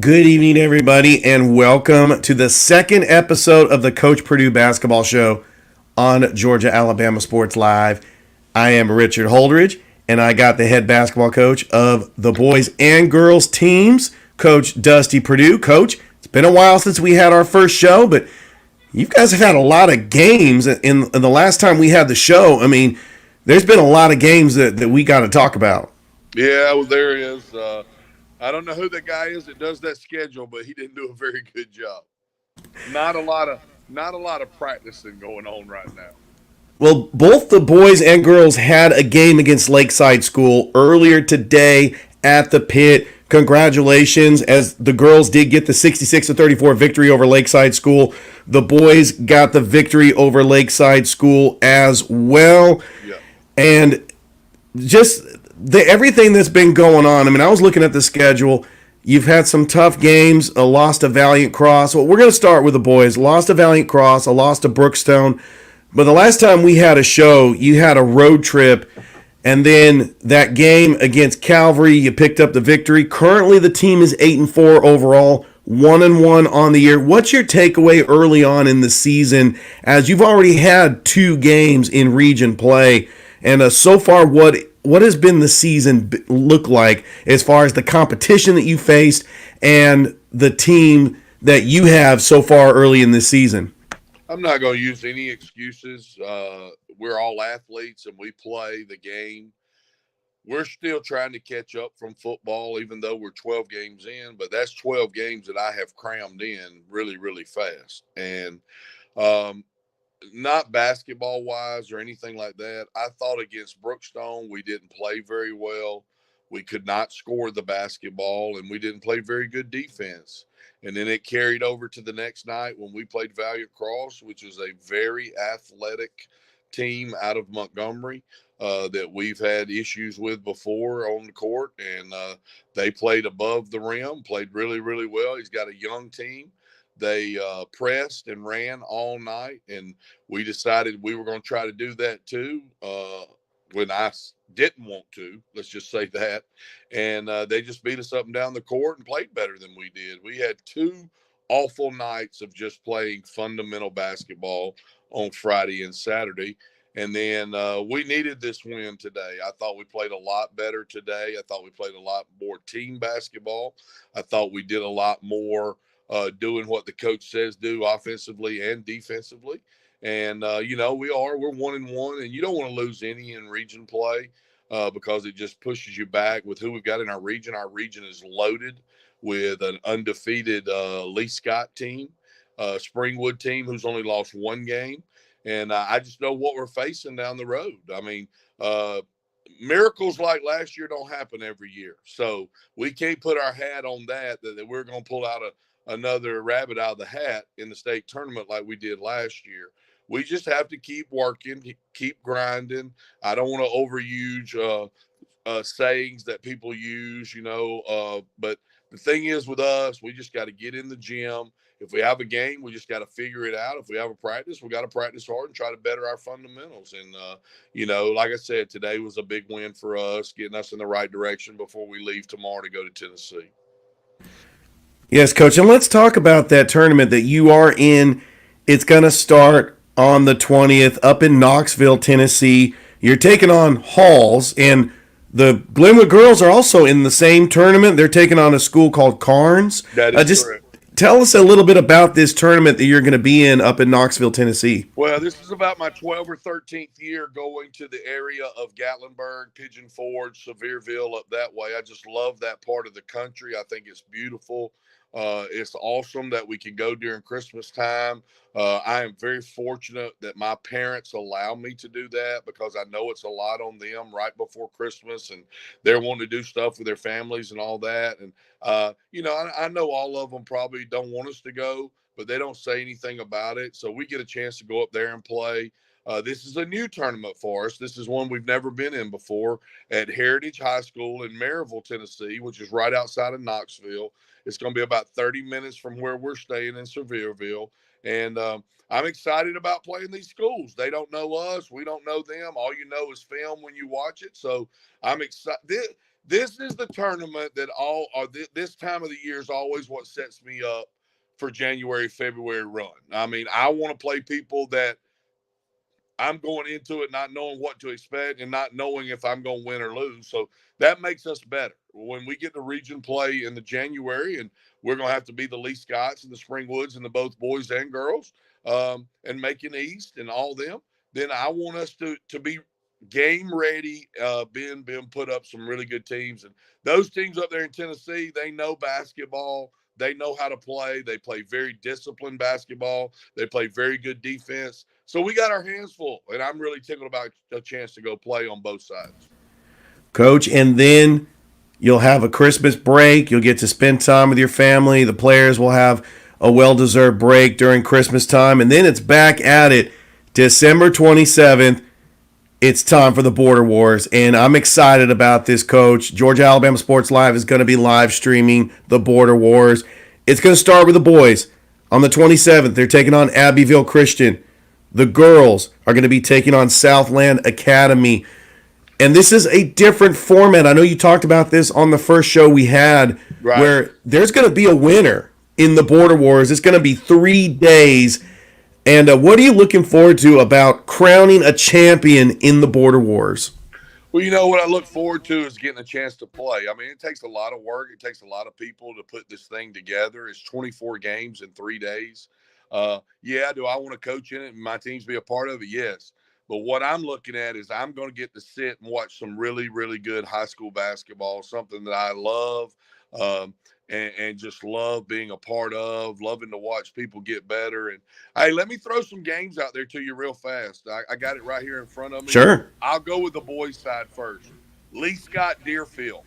Good evening, everybody, and welcome to the second episode of the Coach Perdue Basketball Show on Georgia Alabama Sports Live. I am Richard Holdridge, and I got the head basketball coach of the boys and girls teams, Coach Dusty Perdue. Coach, it's been a while since we had our first show, but you guys have had a lot of games in the last time we had the show. I mean, there's been a lot of games that we got to talk about. Yeah, well, there is. I don't know who the guy is that does that schedule, but he didn't do a very good job. Not a lot of practicing going on right now. Well, both the boys and girls had a game against Lakeside School earlier today at the pit. Congratulations, as the girls did get the 66-34 victory over Lakeside School. The boys got the victory over Lakeside School as well. Yeah. And just everything that's been going on. I mean, I was looking at the schedule. You've had some tough games, a loss to Valiant Cross. Well, we're going to start with the boys. Lost to Valiant Cross, a loss to Brookstone. But the last time we had a show, you had a road trip, and then that game against Calvary, you picked up the victory. Currently, the team is 8-4 overall, 1-1 on the year. What's your takeaway early on in the season, as you've already had 2 games in region play? And so far, what has been the season look like as far as the competition that you faced and the team that you have so far early in this season? I'm not going to use any excuses. We're all athletes and we play the game. We're still trying to catch up from football, even though we're 12 games in, but that's 12 games that I have crammed in really, really fast. And um, not basketball wise or anything like that. I thought against Brookstone, we didn't play very well. We could not score the basketball and we didn't play very good defense. And then it carried over to the next night when we played Valiant Cross, which is a very athletic team out of Montgomery that we've had issues with before on the court. And they played above the rim, played really, really well. He's got a young team. They pressed and ran all night, and we decided we were going to try to do that too when I didn't want to. Let's just say that. And they just beat us up and down the court and played better than we did. We had 2 awful nights of just playing fundamental basketball on Friday and Saturday. And then we needed this win today. I thought we played a lot better today. I thought we played a lot more team basketball. I thought we did a lot more doing what the coach says do offensively and defensively. And, we're 1-1, and you don't want to lose any in region play because it just pushes you back with who we've got in our region. Our region is loaded with an undefeated Lee Scott team, Springwood team who's only lost 1 game. And I just know what we're facing down the road. I mean, miracles like last year don't happen every year. So we can't put our hat on that we're going to pull out another rabbit out of the hat in the state tournament like we did last year. We just have to keep working, keep grinding. I don't want to overuse sayings that people use, but the thing is with us, we just got to get in the gym. If we have a game, we just got to figure it out. If we have a practice, we got to practice hard and try to better our fundamentals. And, like I said, today was a big win for us, getting us in the right direction before we leave tomorrow to go to Tennessee. Yes, Coach, and let's talk about that tournament that you are in. It's going to start on the 20th up in Knoxville, Tennessee. You're taking on Halls, and the Glenwood girls are also in the same tournament. They're taking on a school called Carnes. That is just correct. Tell us a little bit about this tournament that you're going to be in up in Knoxville, Tennessee. Well, this is about my 12th or 13th year going to the area of Gatlinburg, Pigeon Forge, Sevierville, up that way. I just love that part of the country. I think it's beautiful. It's awesome that we can go during Christmas time. I am very fortunate that my parents allow me to do that because I know it's a lot on them right before Christmas and they're wanting to do stuff with their families and all that. And, I know all of them probably don't want us to go, but they don't say anything about it. So we get a chance to go up there and play. This is a new tournament for us. This is one we've never been in before at Heritage High School in Maryville, Tennessee, which is right outside of Knoxville. It's going to be about 30 minutes from where we're staying in Sevierville. And I'm excited about playing these schools. They don't know us. We don't know them. All you know is film when you watch it. So I'm excited. This is the tournament that this time of the year is always what sets me up for January, February run. I mean, I want to play people that I'm going into it not knowing what to expect and not knowing if I'm going to win or lose. So that makes us better. When we get to region play in the January, and we're going to have to be the Lee Scotts and the Springwoods and the both boys and girls, and Macon East and all them, then I want us to be game ready, being put up some really good teams. And those teams up there in Tennessee, they know basketball. They know how to play. They play very disciplined basketball. They play very good defense. So we got our hands full, and I'm really tickled about a chance to go play on both sides. Coach, and then you'll have a Christmas break. You'll get to spend time with your family. The players will have a well-deserved break during Christmas time, and then it's back at it December 27th. It's time for the Border Wars, and I'm excited about this, Coach. Georgia Alabama Sports Live is going to be live streaming the Border Wars. It's going to start with the boys. On the 27th, they're taking on Abbeville Christian. The girls are going to be taking on Southland Academy. And this is a different format. I know you talked about this on the first show we had, Right. where there's going to be a winner in the Border Wars. It's going to be 3 days. And what are you looking forward to about crowning a champion in the Border Wars? Well, you know what I look forward to is getting a chance to play. I mean, it takes a lot of work. It takes a lot of people to put this thing together. It's 24 games in 3 days. Yeah, do I want to coach in it and my teams be a part of it? Yes. But what I'm looking at is I'm going to get to sit and watch some really, really good high school basketball, something that I love, um, and just love being a part of, loving to watch people get better. And hey, let me throw some games out there to you real fast. I got it right here in front of me. Sure. I'll go with the boys' side first. Lee Scott Deerfield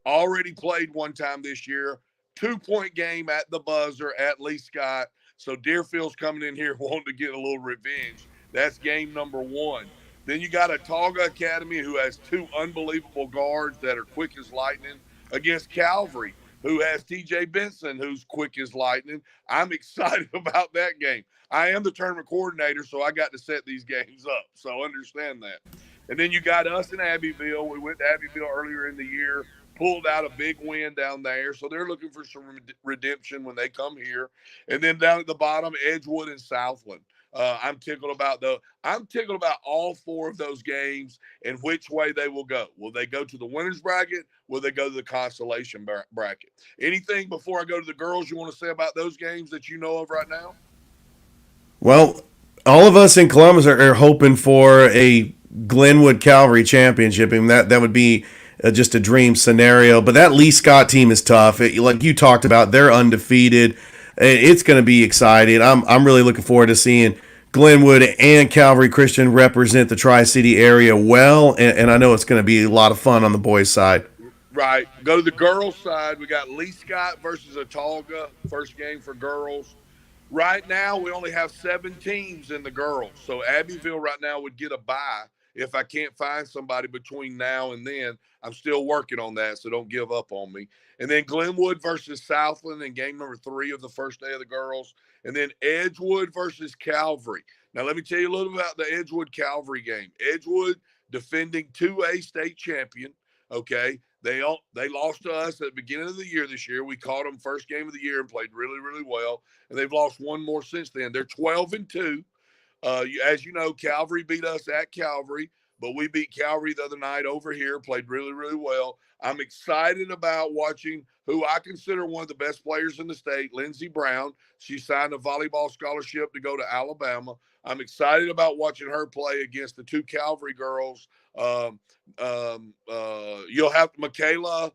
already played one time this year. 2-point game at the buzzer at Lee Scott. So Deerfield's coming in here wanting to get a little revenge. That's game number 1. Then you got a Tauga Academy who has 2 unbelievable guards that are quick as lightning against Calvary, who has TJ Benson, who's quick as lightning. I'm excited about that game. I am the tournament coordinator, so I got to set these games up. So understand that. And then you got us in Abbeville. We went to Abbeville earlier in the year, pulled out a big win down there. So they're looking for some redemption when they come here. And then down at the bottom, Edgewood and Southland. I'm tickled about all 4 of those games and which way they will go. Will they go to the winners bracket? Will they go to the consolation bracket? Anything before I go to the girls you want to say about those games that you know of right now? Well, all of us in Columbus are hoping for a Glenwood Calvary championship. I mean, that would be just a dream scenario. But that Lee Scott team is tough. Like you talked about, they're undefeated. It's going to be exciting. I'm really looking forward to seeing Glenwood and Calvary Christian represent the Tri-City area well, and I know it's going to be a lot of fun on the boys' side. Right. Go to the girls' side. We got Lee Scott versus Atauga, first game for girls. Right now, we only have 7 teams in the girls. So Abbeville right now would get a bye if I can't find somebody between now and then. I'm still working on that, so don't give up on me. And then Glenwood versus Southland in game number 3 of the first day of the girls. And then Edgewood versus Calvary. Now, let me tell you a little about the Edgewood Calvary game. Edgewood, defending 2A state champion, okay? They lost to us at the beginning of the year this year. We caught them first game of the year and played really, really well. And they've lost one more since then. They're 12-2. As you know, Calvary beat us at Calvary, but we beat Calvary the other night over here, played really, really well. I'm excited about watching who I consider one of the best players in the state, Lindsey Brown. She signed a volleyball scholarship to go to Alabama. I'm excited about watching her play against the 2 Calvary girls. You'll have Michaela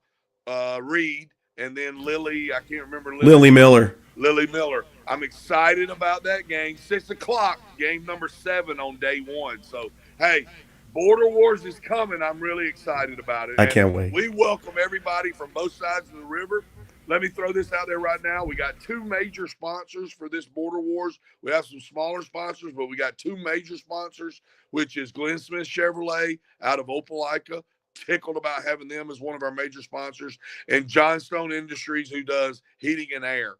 Reed and then Lily. I can't remember Lily Miller. Lily Miller. I'm excited about that game. 6:00, game number 7 on day 1. So, hey, Border Wars is coming. I'm really excited about it. I can't wait. We welcome everybody from both sides of the river. Let me throw this out there right now. We got 2 major sponsors for this Border Wars. We have some smaller sponsors, but we got 2 major sponsors, which is Glenn Smith Chevrolet out of Opelika. Tickled about having them as one of our major sponsors, and Johnstone Industries, who does heating and air.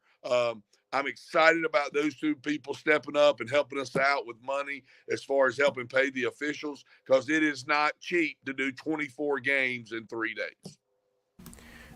I'm excited about those 2 people stepping up and helping us out with money as far as helping pay the officials, because it is not cheap to do 24 games in 3 days.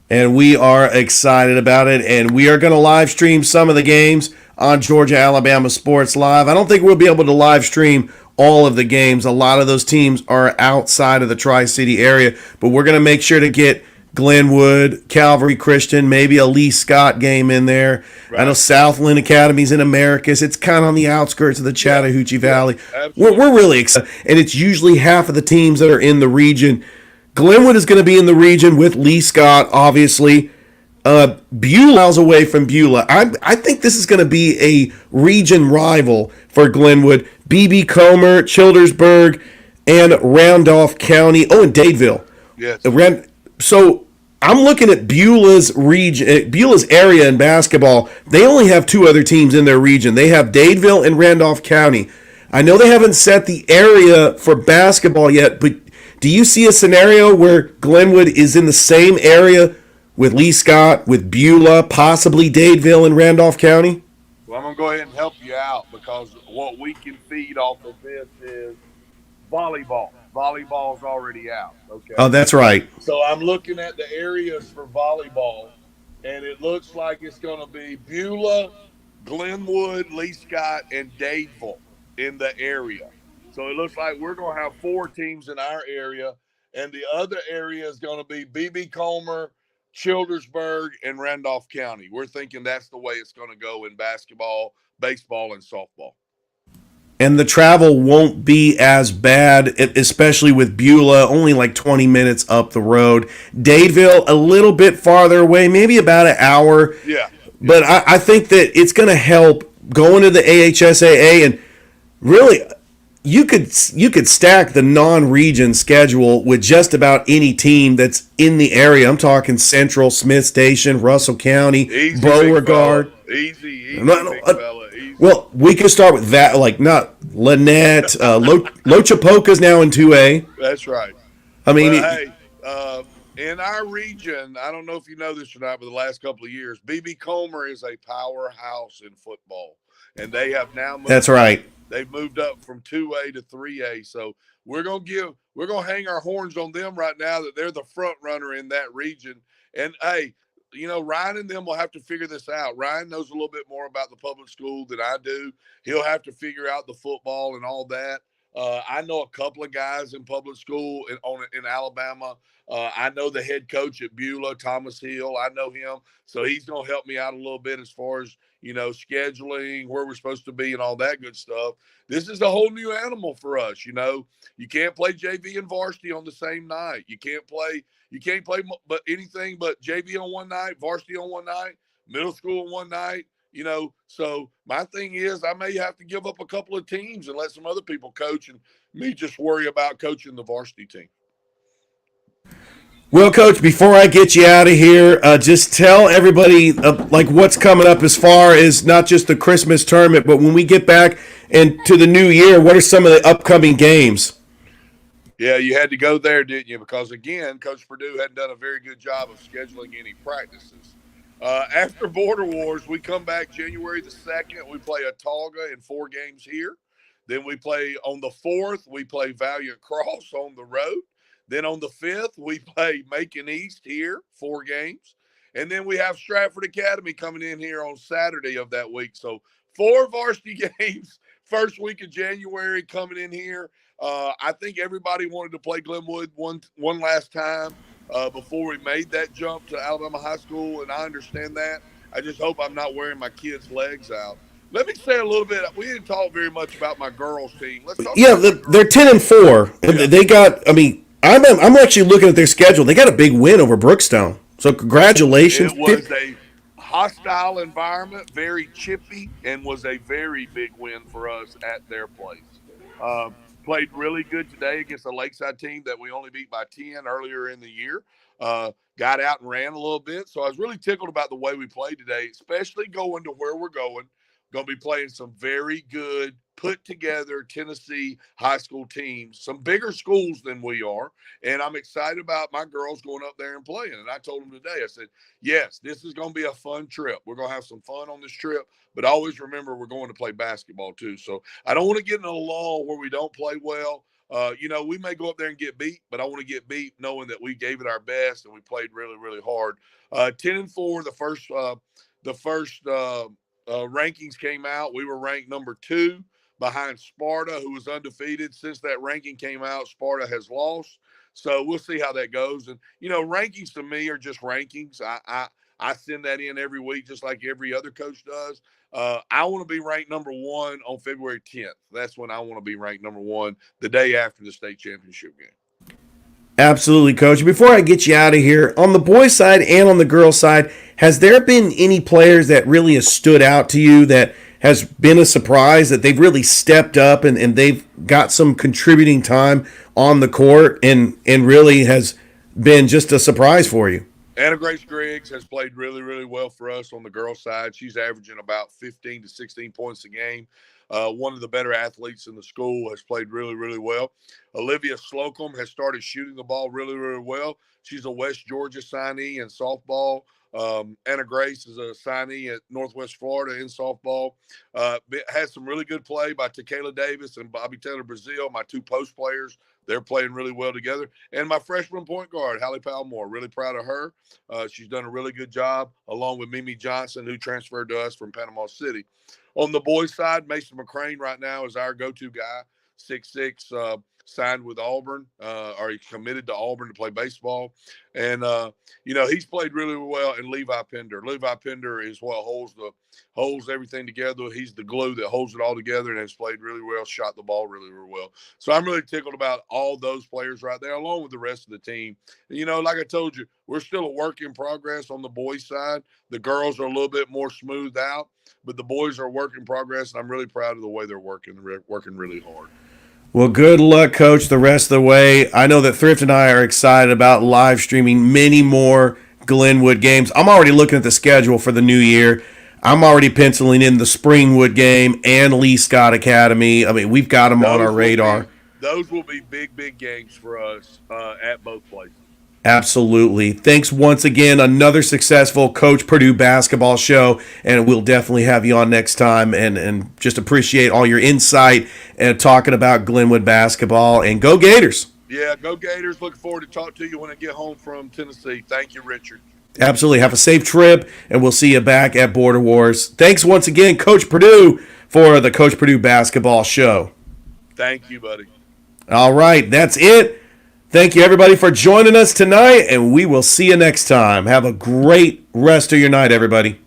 and we are excited about it. And we are going to live stream some of the games on Georgia Alabama Sports Live. I don't think we'll be able to live stream all of the games. A lot of those teams are outside of the Tri-City area, but we're going to make sure to get Glenwood, Calvary Christian, maybe a Lee Scott game in there. Right. I know Southland Academy's in Americus. It's kind of on the outskirts of the Chattahoochee Valley. We're really excited. And it's usually half of the teams that are in the region. Glenwood is going to be in the region with Lee Scott, obviously. Beulah miles away from Beulah. I think this is going to be a region rival for Glenwood. B.B. Comer, Childersburg, and Randolph County. Oh, and Dadeville. Yes. So I'm looking at Beulah's region, Beulah's area in basketball. They only have two other teams in their region. They have Dadeville and Randolph County. I know they haven't set the area for basketball yet, but do you see a scenario where Glenwood is in the same area with Lee Scott, with Beulah, possibly Dadeville and Randolph County? Well, I'm going to go ahead and help you out because what we can feed off of this is volleyball. Volleyball's already out. Okay. Oh, that's right. So I'm looking at the areas for volleyball, and it looks like it's going to be Beulah, Glenwood, Lee Scott, and Dadeville in the area. So it looks like we're going to have 4 teams in our area, and the other area is going to be B.B. Comer, Childersburg, and Randolph County. We're thinking that's the way it's going to go in basketball, baseball, and softball. And the travel won't be as bad, especially with Beulah, only like 20 minutes up the road. Dadeville, a little bit farther away, maybe about an hour. Yeah. But I think that it's going to help going to the AHSAA, and really, you could stack the non-region schedule with just about any team that's in the area. I'm talking Central, Smith Station, Russell County, Easy, Beauregard. Easy, big fella, easy. Well, we can start with that, like not Lynette, Lochapoka's now in 2A. That's right. I mean, in our region, I don't know if you know this or not, but the last couple of years, B.B. Comer is a powerhouse in football, and they have now moved. That's right. They've moved up from 2A to 3A, so we're gonna hang our horns on them right now that they're the front runner in that region. And hey, Ryan and them will have to figure this out. Ryan knows a little bit more about the public school than I do. He'll have to figure out the football and all that. I know a couple of guys in public school in Alabama. I know the head coach at Beulah, Thomas Hill. I know him, so he's going to help me out a little bit as far as scheduling, where we're supposed to be, and all that good stuff. This is a whole new animal for us. You can't play JV and varsity on the same night. You can't play but anything but JV on one night, varsity on one night, middle school on one night. So my thing is I may have to give up a couple of teams and let some other people coach and me just worry about coaching the varsity team. Well, Coach, before I get you out of here, just tell everybody what's coming up as far as not just the Christmas tournament, but when we get back into the new year, what are some of the upcoming games? Yeah, you had to go there, didn't you? Because, again, Coach Perdue hadn't done a very good job of scheduling any practices. After Border Wars, we come back January the 2nd. We play Autauga in 4 games here. Then we play on the 4th, we play Valiant Cross on the road. Then on the 5th, we play Macon East here, 4 games. And then we have Stratford Academy coming in here on Saturday of that week. So 4 varsity games, first week of January coming in here. I think everybody wanted to play Glenwood one last time before we made that jump to Alabama High School, and I understand that. I just hope I'm not wearing my kids' legs out. Let me say a little bit. We didn't talk very much about my girls' team. Let's talk. Yeah, they're 10-4. Yeah. They got. I mean, I'm actually looking at their schedule. They got a big win over Brookstone. So congratulations. It was a hostile environment, very chippy, and was a very big win for us at their place. Played really good today against a Lakeside team that we only beat by 10 earlier in the year. Got out and ran a little bit. So I was really tickled about the way we played today, especially going to where we're going. Going to be playing some very good, put-together Tennessee high school teams, some bigger schools than we are. And I'm excited about my girls going up there and playing. And I told them today, I said, yes, this is going to be a fun trip. We're going to have some fun on this trip. But always remember we're going to play basketball too. So I don't want to get in a lull where we don't play well. We may go up there and get beat, but I want to get beat knowing that we gave it our best and we played really, really hard. 10-4, the first rankings came out. We were ranked number 2 behind Sparta, who was undefeated. Since that ranking came out, Sparta has lost. So we'll see how that goes. And rankings to me are just rankings. I send that in every week, just like every other coach does. I want to be ranked number 1 on February 10th. That's when I want to be ranked number 1, the day after the state championship game. Absolutely, Coach. Before I get you out of here, on the boys' side and on the girls' side, has there been any players that really has stood out to you that has been a surprise, that they've really stepped up and they've got some contributing time on the court and really has been just a surprise for you? Anna Grace Griggs has played really, really well for us on the girls' side. She's averaging about 15 to 16 points a game. One of the better athletes in the school, has played really, really well. Olivia Slocum has started shooting the ball really, really well. She's a West Georgia signee in softball. Anna Grace is a signee at Northwest Florida in softball. Had some really good play by Tequila Davis and Bobby Taylor Brazil, my 2 post players. They're playing really well together. And my freshman point guard, Hallie Palmore, really proud of her. She's done a really good job, along with Mimi Johnson, who transferred to us from Panama City. On the boys' side, Mason McCrane right now is our go-to guy, 6'6", signed with Auburn, or he committed to Auburn to play baseball. And, he's played really well. And Levi Pender. Levi Pender is what holds everything together. He's the glue that holds it all together and has played really well, shot the ball really, really well. So I'm really tickled about all those players right there, along with the rest of the team. Like I told you, we're still a work in progress on the boys' side. The girls are a little bit more smoothed out, but the boys are a work in progress, and I'm really proud of the way they're working really hard. Well, good luck, Coach, the rest of the way. I know that Thrift and I are excited about live streaming many more Glenwood games. I'm already looking at the schedule for the new year. I'm already penciling in the Springwood game and Lee Scott Academy. I mean, we've got them on our radar. Those will be big, big games for us at both places. Absolutely. Thanks once again. Another successful Coach Perdue basketball show, and we'll definitely have you on next time and just appreciate all your insight and talking about Glenwood basketball. And go Gators. Yeah, go Gators. Looking forward to talk to you when I get home from Tennessee. Thank you, Richard. Absolutely. Have a safe trip, and we'll see you back at Border Wars. Thanks once again, Coach Perdue, for the Coach Perdue basketball show. Thank you, buddy. All right, that's it. Thank you, everybody, for joining us tonight, and we will see you next time. Have a great rest of your night, everybody.